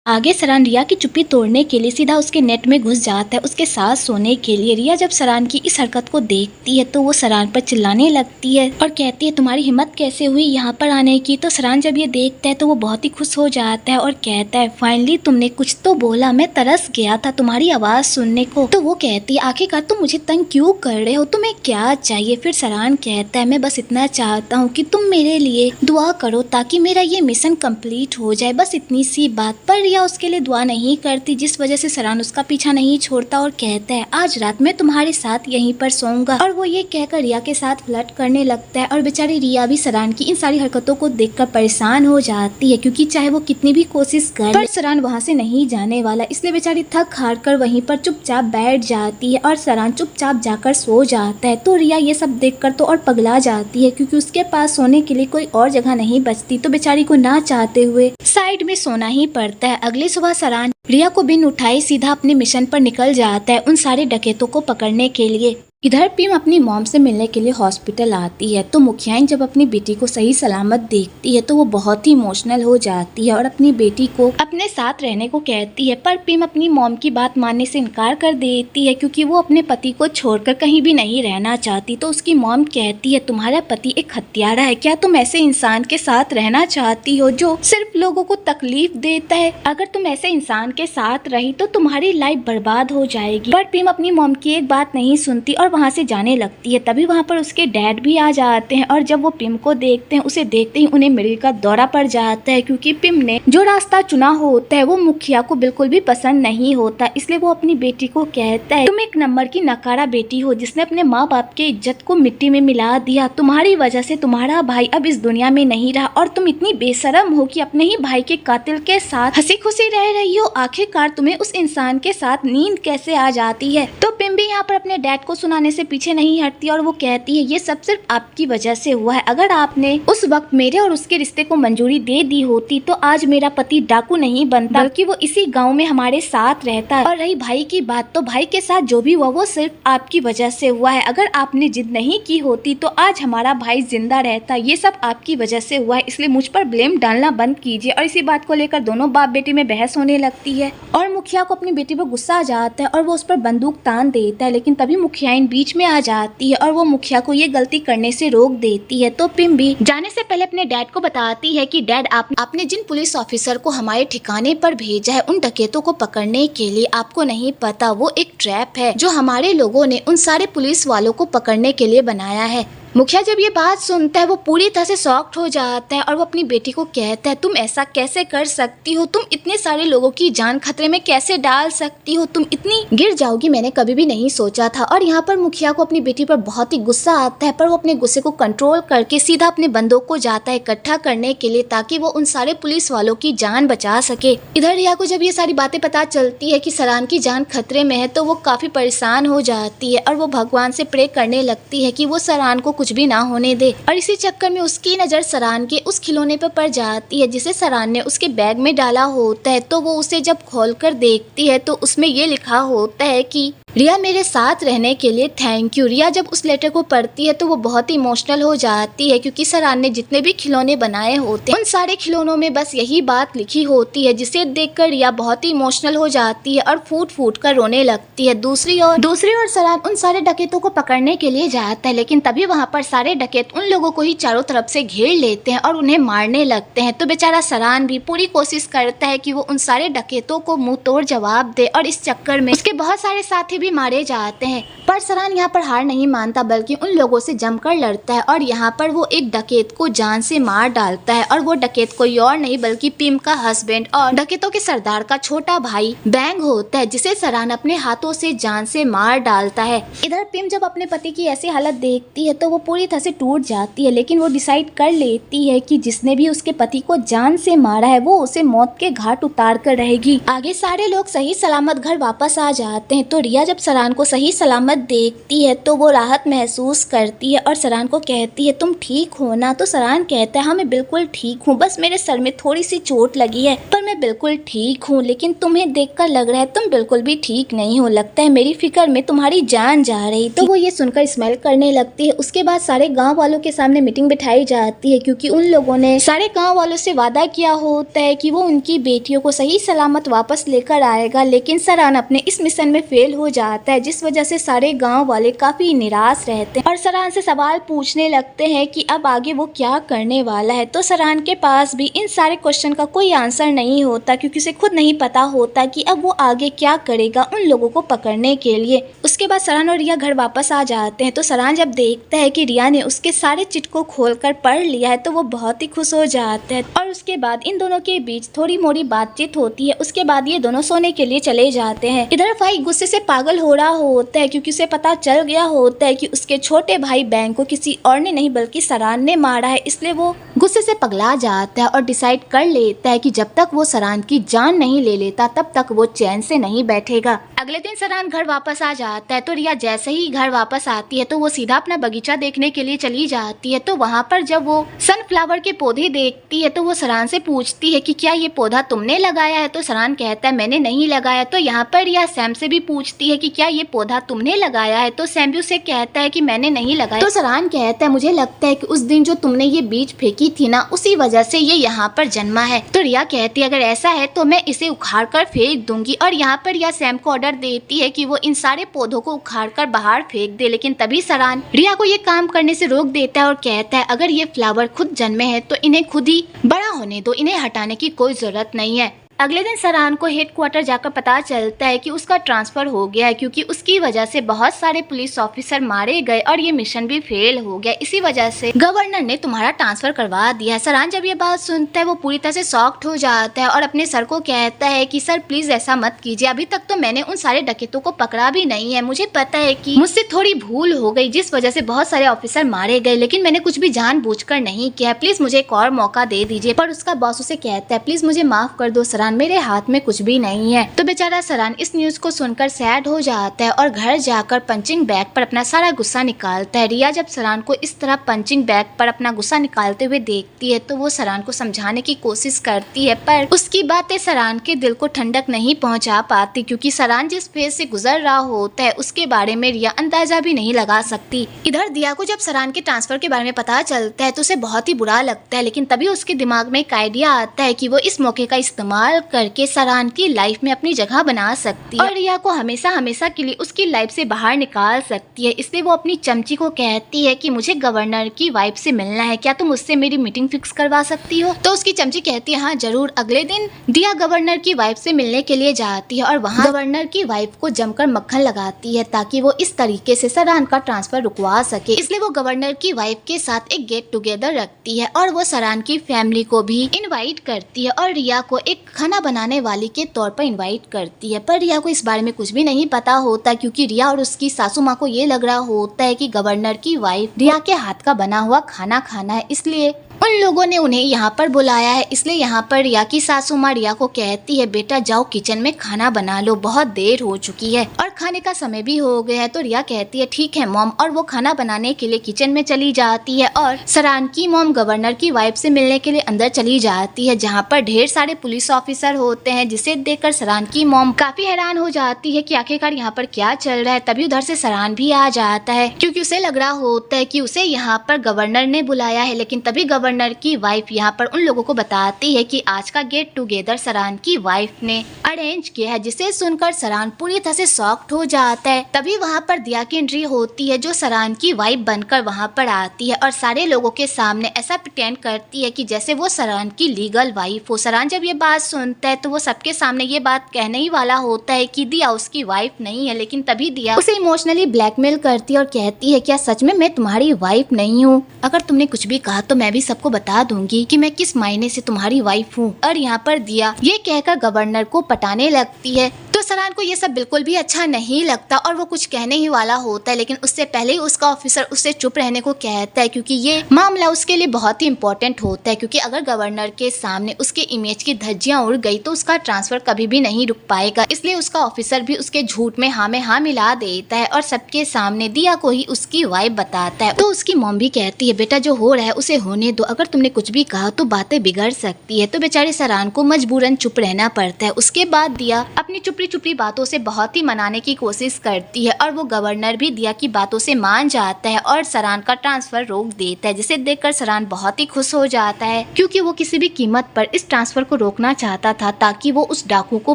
आगे सरान रिया की चुप्पी तोड़ने के लिए सीधा उसके नेट में घुस जाता है उसके साथ सोने के लिए। रिया जब सरान की इस हरकत को देखती है तो वो सरान पर चिल्लाने लगती है और कहती है तुम्हारी हिम्मत कैसे हुई यहाँ पर आने की। तो सरान जब ये देखता है तो वो बहुत ही खुश हो जाता है और कहता है फाइनली तुमने कुछ तो बोला, मैं तरस गया था तुम्हारी आवाज सुनने को। तो वो कहती है आखिरकार तुम मुझे तंग क्यों कर रहे हो, तुम्हें क्या चाहिए। फिर सरान कहता है मैं बस इतना चाहता हूँ कि तुम मेरे लिए दुआ करो ताकि मेरा ये मिशन कंप्लीट हो जाए, बस इतनी सी बात। पर रिया उसके लिए दुआ नहीं करती जिस वजह से सरान उसका पीछा नहीं छोड़ता और कहता है आज रात मैं तुम्हारे साथ यहीं पर सोऊंगा। और वो ये कहकर रिया के साथ फ्लर्ट करने लगता है और बेचारी रिया भी सरान की इन सारी हरकतों को देखकर परेशान हो जाती है क्योंकि चाहे वो कितनी भी कोशिश करे पर सरान वहाँ से नहीं जाने वाला, इसलिए बेचारी थक हार कर वहीं पर चुपचाप बैठ जाती है और सरान चुपचाप जाकर सो जाता है। तो रिया ये सब देखकर तो और पगला जाती है क्योंकि उसके पास सोने के लिए कोई और जगह नहीं बचती, तो बेचारी को ना चाहते हुए साइड में सोना ही पड़ता है। अगली सुबह सरान रिया को बिन उठाए सीधा अपने मिशन पर निकल जाता है उन सारे डकैतों को पकड़ने के लिए। इधर पिम अपनी मॉम से मिलने के लिए हॉस्पिटल आती है तो मुखियाइन जब अपनी बेटी को सही सलामत देखती है तो वो बहुत ही इमोशनल हो जाती है और अपनी बेटी को अपने साथ रहने को कहती है। पर पिम अपनी मॉम की बात मानने से इनकार कर देती है क्योंकि वो अपने पति को छोड़कर कहीं भी नहीं रहना चाहती। तो उसकी मॉम कहती है तुम्हारा पति एक हत्यारा है, क्या तुम ऐसे इंसान के साथ रहना चाहती हो जो सिर्फ लोगों को तकलीफ देता है। अगर तुम ऐसे इंसान के साथ रही तो तुम्हारी लाइफ बर्बाद हो जाएगी। पर पिम अपनी मॉम की एक बात नहीं सुनती और वहाँ से जाने लगती है। तभी वहाँ पर उसके डैड भी आ जाते हैं और जब वो पिम को देखते हैं उसे देखते ही उन्हें मिर्गी का दौरा पड़ जाता है क्योंकि पिम ने जो रास्ता चुना होता है वो मुखिया को बिल्कुल भी पसंद नहीं होता। इसलिए वो अपनी बेटी को कहता है तुम एक नंबर की नकारा बेटी हो जिसने अपने माँ बाप के इज्जत को मिट्टी में मिला दिया। तुम्हारी वजह से तुम्हारा भाई अब इस दुनिया में नहीं रहा और तुम इतनी बेशरम हो कि अपने ही भाई के कातिल के साथ हंसी खुशी रह रही हो। आखिरकार तुम्हें उस इंसान के साथ नींद कैसे आ जाती है। तो पिम भी यहाँ पर अपने डैड को सुनाने से पीछे नहीं हटती और वो कहती है ये सब सिर्फ आपकी वजह से हुआ है। अगर आपने उस वक्त मेरे और उसके रिश्ते को मंजूरी दे दी होती तो आज मेरा पति डाकू नहीं बनता बल्कि वो इसी गांव में हमारे साथ रहता। और रही भाई की बात तो भाई के साथ जो भी हुआ वो सिर्फ आपकी वजह से हुआ है। अगर आपने जिद नहीं की होती तो आज हमारा भाई जिंदा रहता। ये सब आपकी वजह से हुआ है, इसलिए मुझ पर ब्लेम डालना बंद कीजिए। और इसी बात को लेकर दोनों बाप बेटी में बहस होने लगती है और मुखिया को अपनी बेटी पर गुस्सा आ जाता है और वो उस पर बंदूक तान देता है। लेकिन तभी मुखियाइन बीच में आ जाती है और वो मुखिया को ये गलती करने से रोक देती है। तो पिम भी जाने से पहले अपने डैड को बताती है कि डैड आपने जिन पुलिस ऑफिसर को हमारे ठिकाने पर भेजा है उन डकैतों को पकड़ने के लिए, आपको नहीं पता वो एक ट्रैप है जो हमारे लोगों ने उन सारे पुलिस वालों को पकड़ने के लिए बनाया है। मुखिया जब ये बात सुनता है वो पूरी तरह से शॉक्ड हो जाता है और वो अपनी बेटी को कहता है तुम ऐसा कैसे कर सकती हो, तुम इतने सारे लोगों की जान खतरे में कैसे डाल सकती हो, तुम इतनी गिर जाओगी मैंने कभी भी नहीं सोचा था। और यहाँ पर मुखिया को अपनी बेटी पर बहुत ही गुस्सा आता है पर वो अपने गुस्से को कंट्रोल करके सीधा अपने बंदों को जाता है इकट्ठा करने के लिए ताकि वो उन सारे पुलिस वालों की जान बचा सके। इधर रिया को जब ये सारी बातें पता चलती है कि सरान की जान खतरे में है तो वो काफी परेशान हो जाती है और वो भगवान से प्रे करने लगती है कि वो सरान को कुछ भी ना होने दे। और इसी चक्कर में उसकी नजर सरान के उस खिलौने पर पड़ जाती है जिसे सरान ने उसके बैग में डाला होता है। तो वो उसे जब खोलकर देखती है तो उसमें ये लिखा होता है कि रिया मेरे साथ रहने के लिए थैंक यू। रिया जब उस लेटर को पढ़ती है तो वो बहुत ही इमोशनल हो जाती है क्योंकि सरान ने जितने भी खिलौने बनाए होते हैं उन सारे खिलौनों में बस यही बात लिखी होती है जिसे देखकर रिया बहुत ही इमोशनल हो जाती है और फूट फूट कर रोने लगती है। दूसरी ओर सरान उन सारे डकैतों को पकड़ने के लिए जाता है लेकिन तभी वहाँ पर सारे डकैत उन लोगों को ही चारों तरफ से घेर लेते हैं और उन्हें मारने लगते हैं। तो बेचारा सरान भी पूरी कोशिश करता है कि वो उन सारे डकैतों को मुंह तोड़ जवाब दे और इस चक्कर में उसके बहुत सारे साथी भी मारे जाते हैं। पर सरान यहाँ पर हार नहीं मानता बल्कि उन लोगों से जमकर लड़ता है और यहाँ पर वो एक डकैत को जान से मार डालता है और वो डकैत कोई और नहीं बल्कि पिम का हस्बैंड और डकैतों के सरदार का छोटा भाई बैंग होता है जिसे सरान अपने हाथों से जान से मार डालता है। इधर पिम जब अपने पति की ऐसी हालत देखती है तो वो पूरी तरह से टूट जाती है लेकिन वो डिसाइड कर लेती है कि जिसने भी उसके पति को जान से मारा है वो उसे मौत के घाट उतार कर रहेगी। आगे सारे लोग सही सलामत घर वापस आ जाते हैं। तो रिया जब जब सरान को सही सलामत देखती है तो वो राहत महसूस करती है और सरान को कहती है तुम ठीक हो ना। तो सरान कहता है हाँ मैं बिल्कुल ठीक हूँ, बस मेरे सर में थोड़ी सी चोट लगी है पर मैं बिल्कुल ठीक हूँ। लेकिन तुम्हें देखकर लग रहा है तुम बिल्कुल भी ठीक नहीं हो, लगता है मेरी फिक्र में तुम्हारी जान जा रही। तो वो ये सुनकर स्माइल करने लगती है। उसके बाद सारे गाँव वालों के सामने मीटिंग बिठाई जाती है क्योंकि उन लोगों ने सारे गाँव वालों से वादा किया होता है कि वो उनकी बेटियों को सही सलामत वापस लेकर आएगा। लेकिन सरान अपने इस मिशन में फेल हो जाता है जिस वजह से सारे गांव वाले काफी निराश रहते हैं और सरान से सवाल पूछने लगते हैं कि अब आगे वो क्या करने वाला है। तो सरान के पास भी इन सारे क्वेश्चन का कोई आंसर नहीं होता क्योंकि उसे खुद नहीं पता होता कि अब वो आगे क्या करेगा उन लोगों को पकड़ने के लिए। उसके बाद सरान और रिया घर वापस आ जाते हैं। तो सरान जब देखता है कि रिया ने उसके सारे चिट को खोलकर पढ़ लिया है तो वो बहुत ही खुश हो जाता है और उसके बाद इन दोनों के बीच थोड़ी मोड़ी बातचीत होती है। उसके बाद ये दोनों सोने के लिए चले जाते हैं। इधर भाई गुस्से से पागल हो रहा होता है क्योंकि उसे पता चल गया होता है कि उसके छोटे भाई बैंक को किसी और ने नहीं बल्कि सरान ने मारा है। इसलिए वो गुस्से से पगला जाता है और डिसाइड कर लेता है कि जब तक वो सरान की जान नहीं ले लेता तब तक वो चैन से नहीं बैठेगा। अगले दिन सरान घर वापस आ जाता है। तो रिया जैसे ही घर वापस आती है तो वो सीधा अपना बगीचा देखने के लिए चली जाती है। तो वहाँ पर जब वो सनफ्लावर के पौधे देखती है तो वो सरान से पूछती है कि क्या ये पौधा तुमने लगाया है। तो सरान कहता है मैंने नहीं लगाया। तो यहाँ पर रिया सैम से भी पूछती है कि क्या ये पौधा तुमने लगाया है। तो सैम भी उसे कहता है कि मैंने नहीं लगाया। तो सरान कहता है मुझे लगता है कि उस दिन जो तुमने ये बीज फेंकी थी ना उसी वजह से ये यहाँ पर जन्मा है। तो रिया कहती है अगर ऐसा है तो मैं इसे उखाड़ कर फेंक दूंगी। और यहाँ पर रिया सैम को ऑर्डर देती है कि वो इन सारे पौधों को उखाड़ कर बाहर फेंक दे। लेकिन तभी सरान रिया को ये काम करने से रोक देता है और कहता है अगर ये फ्लावर खुद जन्मे हैं तो इन्हें खुद ही बड़ा होने दो, इन्हें हटाने की कोई जरूरत नहीं है। अगले दिन सरान को हेडक्वार्टर जाकर पता चलता है कि उसका ट्रांसफर हो गया है क्योंकि उसकी वजह से बहुत सारे पुलिस ऑफिसर मारे गए और ये मिशन भी फेल हो गया। इसी वजह से गवर्नर ने तुम्हारा ट्रांसफर करवा दिया है। सरान जब ये बात सुनता है वो पूरी तरह से शॉक्ड हो जाता है और अपने सर को कहता है कि सर प्लीज ऐसा मत कीजिए, अभी तक तो मैंने उन सारे डकैतों को पकड़ा भी नहीं है। मुझे पता है कि मुझसे थोड़ी भूल हो गई जिस वजह से बहुत सारे ऑफिसर मारे गए, लेकिन मैंने कुछ भी जानबूझकर नहीं किया, प्लीज मुझे एक और मौका दे दीजिए। पर उसका बॉस उसे कहता है प्लीज मुझे माफ कर दो सरान, मेरे हाथ में कुछ भी नहीं है। तो बेचारा सरान इस न्यूज को सुनकर सैड हो जाता है और घर जाकर पंचिंग बैग पर अपना सारा गुस्सा निकालता है। रिया जब सरान को इस तरह पंचिंग बैग पर अपना गुस्सा निकालते हुए देखती है तो वो सरान को समझाने की कोशिश करती है पर उसकी बातें सरान के दिल को ठंडक नहीं पहुंचा पाती क्योंकि सरान जिस फेज से गुजर रहा होता है उसके बारे में रिया अंदाजा भी नहीं लगा सकती। इधर दिया को जब सरान के ट्रांसफर के बारे में पता चलता है तो उसे बहुत ही बुरा लगता है, लेकिन तभी उसके दिमाग में एक आइडिया आता है कि वो इस मौके का इस्तेमाल करके सरान की लाइफ में अपनी जगह बना सकती है और रिया को हमेशा हमेशा के लिए उसकी लाइफ से बाहर निकाल सकती है। इसलिए वो अपनी चमची को कहती है कि मुझे गवर्नर की वाइफ से मिलना है, क्या तुम उससे मेरी मीटिंग फिक्स करवा सकती हो। तो उसकी चमची कहती है हाँ जरूर। अगले दिन दिया गवर्नर की वाइफ से मिलने के लिए जाती है और वहाँ गवर्नर की वाइफ को जमकर मक्खन लगाती है ताकि वो इस तरीके से सरान का ट्रांसफर रुकवा सके। इसलिए वो गवर्नर की वाइफ के साथ एक गेट टुगेदर रखती है और वो सरान की फैमिली को भी इनवाइट करती है और रिया को एक खाना बनाने वाली के तौर पर इनवाइट करती है। पर रिया को इस बारे में कुछ भी नहीं पता होता क्योंकि रिया और उसकी सासू माँ को ये लग रहा होता है कि गवर्नर की वाइफ रिया के हाथ का बना हुआ खाना खाना है, इसलिए उन लोगों ने उन्हें यहाँ पर बुलाया है। इसलिए यहाँ पर रिया की सासू माँ रिया को कहती है बेटा जाओ किचन में खाना बना लो, बहुत देर हो चुकी है और खाने का समय भी हो गया है। तो रिया कहती है ठीक है मॉम और वो खाना बनाने के लिए किचन में चली जाती है और सरान की मॉम गवर्नर की वाइफ से मिलने के लिए अंदर चली जाती है जहाँ पर ढेर सारे पुलिस ऑफिसर होते हैं, जिसे देखकर सरान की मॉम काफी हैरान हो जाती है कि आखिरकार यहाँ पर क्या चल रहा है। तभी उधर से सरान भी आ जाता है क्योंकि उसे लग रहा होता है कि उसे यहाँ पर गवर्नर ने बुलाया है, लेकिन तभी गवर्नर की वाइफ यहाँ पर उन लोगों को बताती है कि आज का गेट टुगेदर सरान की वाइफ ने अरेंज किया है, जिसे सुनकर सरान पूरी तरह से शॉक्ड हो जाता है। तभी वहाँ पर दिया की एंट्री होती है जो सरान की वाइफ बनकर वहाँ पर आती है और सारे लोगों के सामने ऐसा प्रिटेंड करती है कि जैसे वो सरान की लीगल वाइफ हो। सरान जब ये बात सुनता है तो वो सबके सामने ये बात कहने ही वाला होता है कि दिया उसकी वाइफ नहीं है, लेकिन तभी दिया उसे इमोशनली ब्लैकमेल करती है और कहती है क्या सच में मैं तुम्हारी वाइफ नहीं हूँ? अगर तुमने कुछ भी कहा तो मैं भी सबको बता दूंगी कि मैं किस मायने से तुम्हारी वाइफ हूँ। और यहाँ पर दिया ये कहकर गवर्नर को पटाने लगती है। तो सरान को ये सब बिल्कुल भी अच्छा नहीं लगता और वो कुछ कहने ही वाला होता है, लेकिन उससे पहले ही उसका ऑफिसर उससे चुप रहने को कहता है क्योंकि ये मामला उसके लिए बहुत ही इंपॉर्टेंट होता है। क्योंकि अगर गवर्नर के सामने उसके इमेज की धज्जियां उड़ गई तो उसका ट्रांसफर कभी भी नहीं रुक पाएगा। इसलिए उसका ऑफिसर भी उसके झूठ में हाँ में हाँ मिला देता है और सबके सामने दिया को ही उसकी वाइफ बताता है। तो उसकी मॉम भी कहती है बेटा जो हो रहा है उसे होने दो, अगर तुमने कुछ भी कहा तो बातें बिगड़ सकती है। तो बेचारे सरान को मजबूरन चुप रहना पड़ता है। उसके बाद दिया अपनी चुपड़ी चुपड़ी बातों से बहुत ही मनाने की कोशिश करती है और वो गवर्नर भी दिया की बातों से मान जाता है और सरान का ट्रांसफर रोक देता है, जिसे देखकर सरान बहुत ही खुश हो जाता है क्योंकि वो किसी भी कीमत पर इस ट्रांसफर को रोकना चाहता था ताकि वो उस डाकू को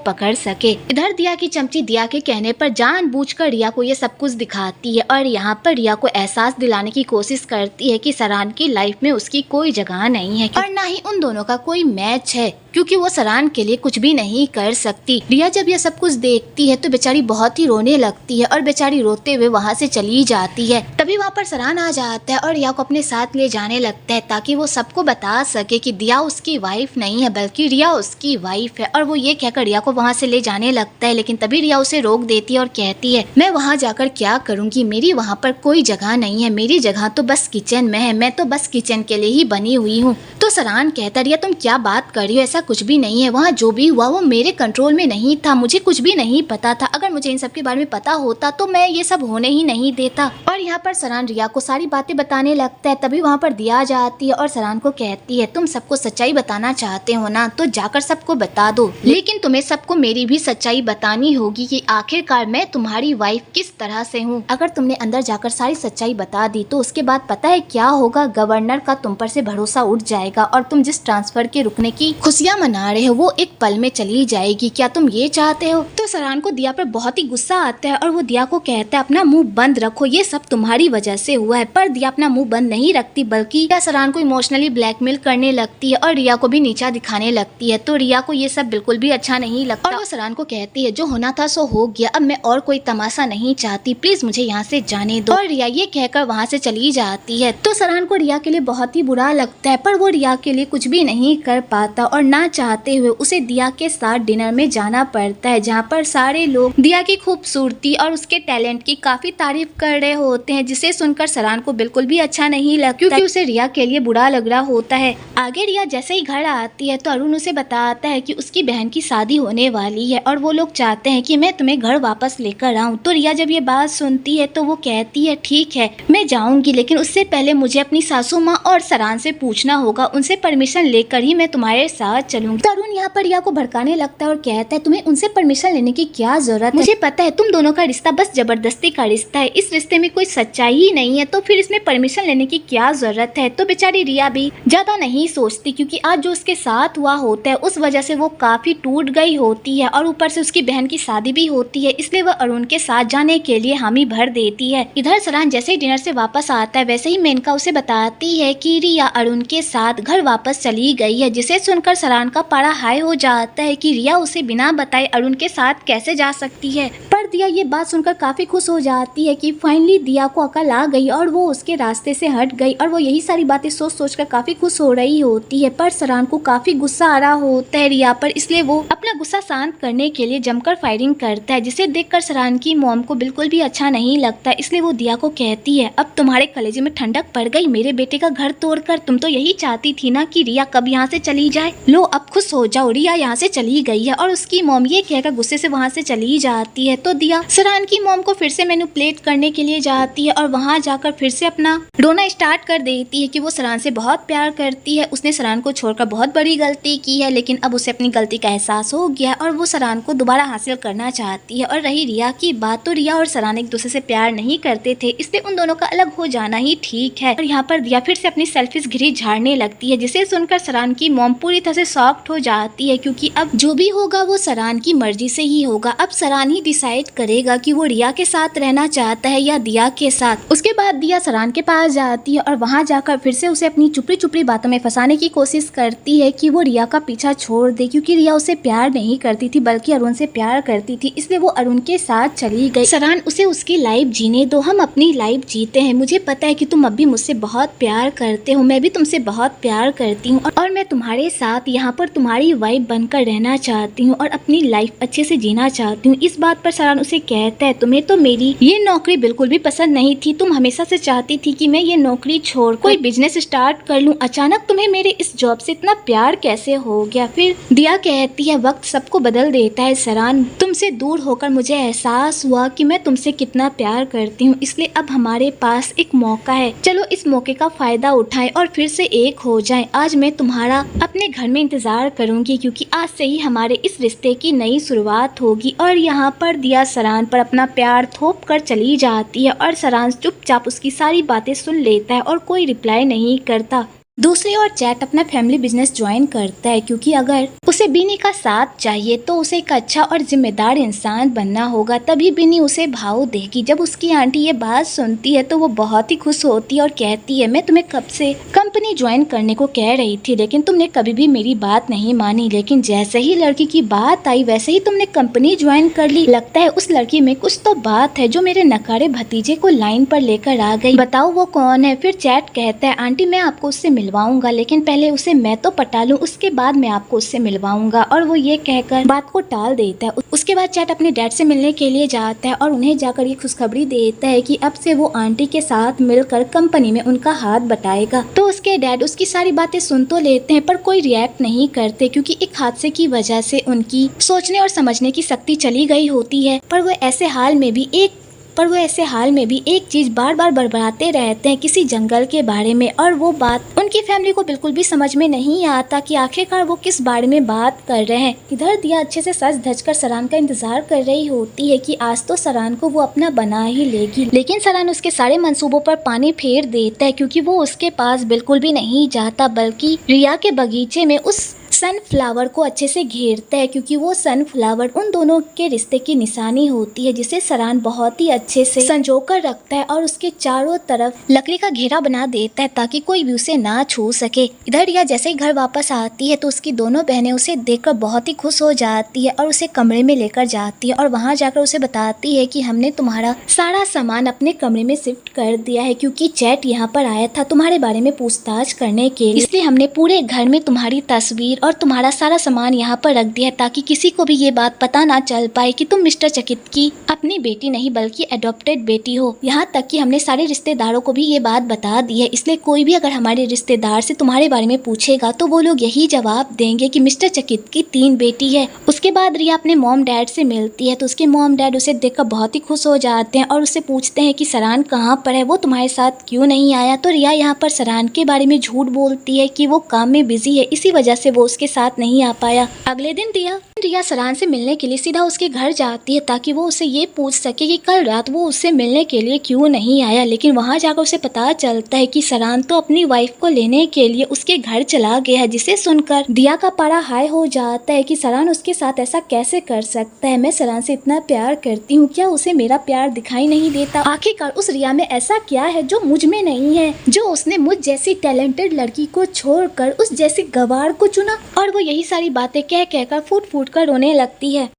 पकड़ सके। इधर दिया की चमची दिया के कहने पर जानबूझकर रिया को ये सब कुछ दिखाती है और यहाँ पर रिया को एहसास दिलाने की कोशिश करती है कि सरान की लाइफ में उसकी कोई जगह नहीं है और ना ही उन दोनों का कोई मैच है क्योंकि वो सरान के लिए कुछ भी नहीं कर सकती। रिया जब ये सब कुछ देखती है तो बेचारी बहुत ही रोने लगती है और बेचारी रोते हुए वहाँ से चली जाती है। तभी वहाँ पर सरान आ जाता है और रिया को अपने साथ ले जाने लगता है ताकि वो सबको बता सके कि दिया उसकी वाइफ नहीं है बल्कि रिया उसकी वाइफ है। और वो ये कहकर रिया को वहाँ से ले जाने लगता है, लेकिन तभी रिया उसे रोक देती है और कहती है मैं वहाँ जाकर क्या करूँगी, मेरी वहाँ पर कोई जगह नहीं है, मेरी जगह तो बस किचन में है, मैं तो बस किचन के लिए ही बनी हुई हूँ। तो सरान कहता रिया तुम क्या बात कर रही हो, ऐसा कुछ भी नहीं है, वहाँ जो भी हुआ वो मेरे कंट्रोल में नहीं था, मुझे कुछ भी नहीं पता था, अगर मुझे इन सब के बारे में पता होता तो मैं ये सब होने ही नहीं देता। और यहाँ पर सरान रिया को सारी बातें बताने लगता है। तभी वहाँ पर दिया जाती है और सरान को कहती है तुम सबको सच्चाई बताना चाहते हो ना तो जाकर सबको बता दो, लेकिन तुम्हें सबको मेरी भी सच्चाई बतानी होगी कि आखिरकार मैं तुम्हारी वाइफ किस तरह से हूँ। अगर तुमने अंदर जाकर सारी सच्चाई बता दी तो उसके बाद पता है क्या होगा, गवर्नर का तुम पर से भरोसा उठ जाएगा और तुम जिस ट्रांसफर के रुकने की खुशियाँ मना रहे हो वो एक पल में चली जाएगी, क्या तुम ये चाहते हो। तो सरान को दिया पर बहुत ही गुस्सा आता है और वो दिया को कहता है अपना मुंह बंद रखो, ये सब तुम्हारी वजह से हुआ है। पर दिया अपना मुंह बंद नहीं रखती बल्कि सरान को इमोशनली ब्लैकमेल करने लगती है और रिया को भी नीचा दिखाने लगती है। तो रिया को ये सब बिल्कुल भी अच्छा नहीं लगता और वो सरान को कहती है जो होना था सो हो गया, अब मैं और कोई तमाशा नहीं चाहती, प्लीज मुझे यहाँ से जाने दो। और रिया ये कहकर वहाँ से चली जाती है। तो सरान को रिया के लिए बहुत ही बुरा लगता है पर वो रिया के लिए कुछ भी नहीं कर पाता और ना चाहते हुए उसे दिया के साथ डिनर में जाना पड़ता है, जहाँ पर सारे लोग दिया की खूबसूरती और उसके टैलेंट की काफी तारीफ कर रहे होते हैं, जिसे सुनकर सरान को बिल्कुल भी अच्छा नहीं लगता क्योंकि उसे रिया के लिए बुरा लग रहा होता है। आगे रिया जैसे ही घर आती है तो अरुण उसे बताता है कि उसकी बहन की शादी होने वाली है और वो लोग चाहते हैं कि मैं तुम्हें घर वापस लेकर आऊं। तो रिया जब ये बात सुनती है तो वो कहती है ठीक है मैं जाऊंगी, लेकिन उससे पहले मुझे अपनी सासू माँ और सरान से पूछना होगा, उनसे परमिशन लेकर ही मैं तुम्हारे साथ चलूंगी। तो अरुण यहाँ पर रिया को भड़काने लगता है और कहता है तुम्हें उनसे परमिशन लेने की क्या जरूरत है, मुझे पता है तुम दोनों का रिश्ता बस जबरदस्ती का रिश्ता है, इस रिश्ते में कोई सच्चाई ही नहीं है, तो फिर इसमें परमिशन लेने की क्या जरूरत है। तो बेचारी रिया भी ज्यादा नहीं सोचती क्योंकि आज जो उसके साथ हुआ होता है उस वजह से वो काफी टूट गई होती है और ऊपर से उसकी बहन की शादी भी होती है, इसलिए वह अरुण के साथ जाने के लिए हामी भर देती है। इधर सरान जैसे ही डिनर से वापस आता है वैसे ही मेनका उसे बताती है कि रिया अरुण के साथ घर वापस चली गई है, जिसे सुनकर सरान का पारा हाई हो जाता है कि रिया उसे बिना बताए अरुण के साथ कैसे जा सकती है। पर दिया ये बात सुनकर काफी खुश हो जाती है कि फाइनली दिया को अकल आ गई और वो उसके रास्ते से हट गई और वो यही सारी बातें सोच सोच कर काफी खुश हो रही होती है। पर सरान को काफी गुस्सा आ रहा होता है रिया पर, इसलिए वो अपना गुस्सा शांत करने के लिए जमकर फायरिंग करता है, जिसे देखकर सरान की मॉम को बिल्कुल भी अच्छा नहीं लगता। इसलिए वो दिया को कहती है अब तुम्हारे कलेजे में ठंडक पड़ गई, मेरे बेटे का घर तोड़कर तुम तो यही चाहती थी ना कि रिया कब यहाँ से चली जाए, लो अब खुश हो जाओ, रिया यहाँ से चली गई है। और उसकी मॉम ये कहकर गुस्से से वहाँ से चली जाती है। तो दिया सरान की मॉम को फिर से मैनिपुलेट करने के लिए जाती है और वहाँ जाकर फिर से अपना रोना स्टार्ट कर देती है कि वो सरान से बहुत प्यार करती है, उसने सरान को छोड़कर बहुत बड़ी गलती की है, लेकिन अब उसे अपनी गलती का एहसास हो गया और वो सरान को दोबारा हासिल करना चाहती है। और रही रिया की बात, तो रिया और सरान एक दूसरे से प्यार नहीं करते थे, इसलिए उन दोनों का अलग हो जाना ही ठीक है। और यहाँ पर दिया फिर से अपनी सेल्फिश गिरी झाड़ने लगती है, जिसे सुनकर सरान की मॉम पूरी तरह से शॉक्ड हो जाती है क्योंकि अब जो भी होगा वो सरान की मर्जी से ही होगा। अब सरान ही डिसाइड डिसाइड करेगा कि वो रिया के साथ रहना चाहता है या दिया के साथ। उसके बाद दिया सरान के पास जाती है और वहाँ जाकर फिर से उसे अपनी चुपड़ी चुपड़ी बातों में फंसाने की कोशिश करती है कि वो रिया का पीछा छोड़ दे, क्योंकि रिया उसे प्यार नहीं करती थी बल्कि अरुण से प्यार करती थी, इसलिए वो अरुण के साथ चली गई। सरान उसे उसकी लाइफ जीने दो, हम अपनी लाइफ जीते हैं। मुझे पता है कि तुम अब भी मुझसे बहुत प्यार करते हो, मैं भी तुमसे बहुत प्यार करती हूँ और मैं तुम्हारे साथ यहाँ पर तुम्हारी वाइफ बनकर रहना चाहती हूँ और अपनी लाइफ अच्छे से जीना चाहती हूँ। इस बात पर सरान उसे कहता है तुम्हें तो मेरी ये नौकरी बिल्कुल भी पसंद नहीं थी, तुम हमेशा से चाहती थी कि मैं ये नौकरी छोड़ कोई बिजनेस स्टार्ट कर लूँ, अचानक तुम्हें मेरे इस जॉब से इतना प्यार कैसे हो गया। फिर दिया कहती है वक्त सबको बदल देता है सरान, तुमसे दूर होकर मुझे एहसास हुआ कि मैं तुमसे कितना प्यार करती हूँ, इसलिए अब हमारे पास एक मौका है, चलो इस मौके का फायदा उठाएं और फिर से एक हो जाएं। आज मैं तुम्हारा अपने घर में इंतजार करूंगी क्योंकि आज से ही हमारे इस रिश्ते की नई शुरुआत होगी। और यहाँ पर दिया सरान पर अपना प्यार थोप कर चली जाती है और सरान चुपचाप उसकी सारी बातें सुन लेता है और कोई रिप्लाई नहीं करता। दूसरी ओर चैट अपना फैमिली बिजनेस ज्वाइन करता है क्योंकि अगर उसे बिनी का साथ चाहिए तो उसे एक अच्छा और जिम्मेदार इंसान बनना होगा, तभी बिनी उसे भाव देगी। जब उसकी आंटी ये बात सुनती है तो वो बहुत ही खुश होती है और कहती है मैं तुम्हें कब से कंपनी ज्वाइन करने को कह रही थी लेकिन तुमने कभी भी मेरी बात नहीं मानी, लेकिन जैसे ही लड़की की बात आई वैसे ही तुमने कंपनी ज्वाइन कर ली। लगता है उस लड़की में कुछ तो बात है जो मेरे नकारे भतीजे को लाइन पर लेकर आ गई, बताओ वो कौन है। फिर चैट कहता है आंटी मैं आपको उससे मिलवाऊंगा, लेकिन पहले उसे मैं तो पटा लूं, उसके बाद मैं आपको उससे मिलवाऊंगा। और वो ये कहकर बात को टाल देता है। उसके बाद चैट अपने डैड से मिलने के लिए जाता है और उन्हें जाकर ये खुशखबरी देता है कि अब से वो आंटी के साथ मिलकर कंपनी में उनका हाथ बटाएगा। तो उसके डैड उसकी सारी बातें सुन तो लेते हैं पर कोई रिएक्ट नहीं करते क्योंकि एक हादसे की वजह से उनकी सोचने और समझने की शक्ति चली गई होती है। पर वो ऐसे हाल में भी एक चीज बार बार बड़बड़ाते रहते हैं किसी जंगल के बारे में, और वो बात उनकी फैमिली को बिल्कुल भी समझ में नहीं आता कि आखिरकार वो किस बारे में बात कर रहे हैं। इधर दिया अच्छे से सज धज कर सरान का इंतजार कर रही होती है कि आज तो सरान को वो अपना बना ही लेगी, लेकिन सरान उसके सारे मंसूबों पर पानी फेर देता है क्योंकि वो उसके पास बिल्कुल भी नहीं जाता बल्कि रिया के बगीचे में उस सनफ्लावर को अच्छे से घेरता है क्योंकि वो सनफ्लावर उन दोनों के रिश्ते की निशानी होती है जिसे सरान बहुत ही अच्छे से संजो कर रखता है और उसके चारों तरफ लकड़ी का घेरा बना देता है ताकि कोई भी उसे ना छू सके। इधर रिया जैसे ही घर वापस आती है तो उसकी दोनों बहनें उसे देखकर बहुत ही खुश हो जाती है और उसे कमरे में लेकर जाती है और वहाँ जाकर उसे बताती है कि हमने तुम्हारा सारा सामान अपने कमरे में शिफ्ट कर दिया है क्योंकि चैट यहाँ पर आया था तुम्हारे बारे में पूछताछ करने के लिए, इसलिए हमने पूरे घर में तुम्हारी तस्वीर और तुम्हारा सारा सामान यहाँ पर रख दिया है ताकि किसी को भी ये बात पता ना चल पाए कि तुम मिस्टर चकित की अपनी बेटी नहीं बल्कि एडॉप्टेड बेटी हो। यहाँ तक कि हमने सारे रिश्तेदारों को भी ये बात बता दी है, इसलिए कोई भी अगर हमारे रिश्तेदार से तुम्हारे बारे में पूछेगा तो वो लोग यही जवाब देंगे कि मिस्टर चकित की 3 बेटी है। उसके बाद रिया अपने मॉम डैड से मिलती है तो उसके मॉम डैड उसे देखकर बहुत ही खुश हो जाते हैं और उससे पूछते हैं कि सरान कहाँ पर है, वो तुम्हारे साथ क्यों नहीं आया। तो रिया यहाँ पर सरान के बारे में झूठ बोलती है कि वो काम में बिजी है, इसी वजह से वो उसके साथ नहीं आ पाया। अगले दिन रिया सरान से मिलने के लिए सीधा उसके घर जाती है ताकि वो उसे ये पूछ सके कि कल रात वो उससे मिलने के लिए क्यों नहीं आया, लेकिन वहाँ जाकर उसे पता चलता है कि सरान तो अपनी वाइफ को लेने के लिए उसके घर चला गया है, जिसे सुनकर दिया का पारा हाई हो जाता है कि सरान उसके साथ ऐसा कैसे कर सकता है, मैं सरान से इतना प्यार करती हूँ, क्या उसे मेरा प्यार दिखाई नहीं देता। आखिरकार उस रिया में ऐसा क्या है जो मुझ में नहीं है, जो उसने मुझ जैसी टैलेंटेड लड़की को छोड़कर उस जैसी गवार को चुना। और वो यही सारी बातें कह कहकर फूट फूट कर रोने लगती है।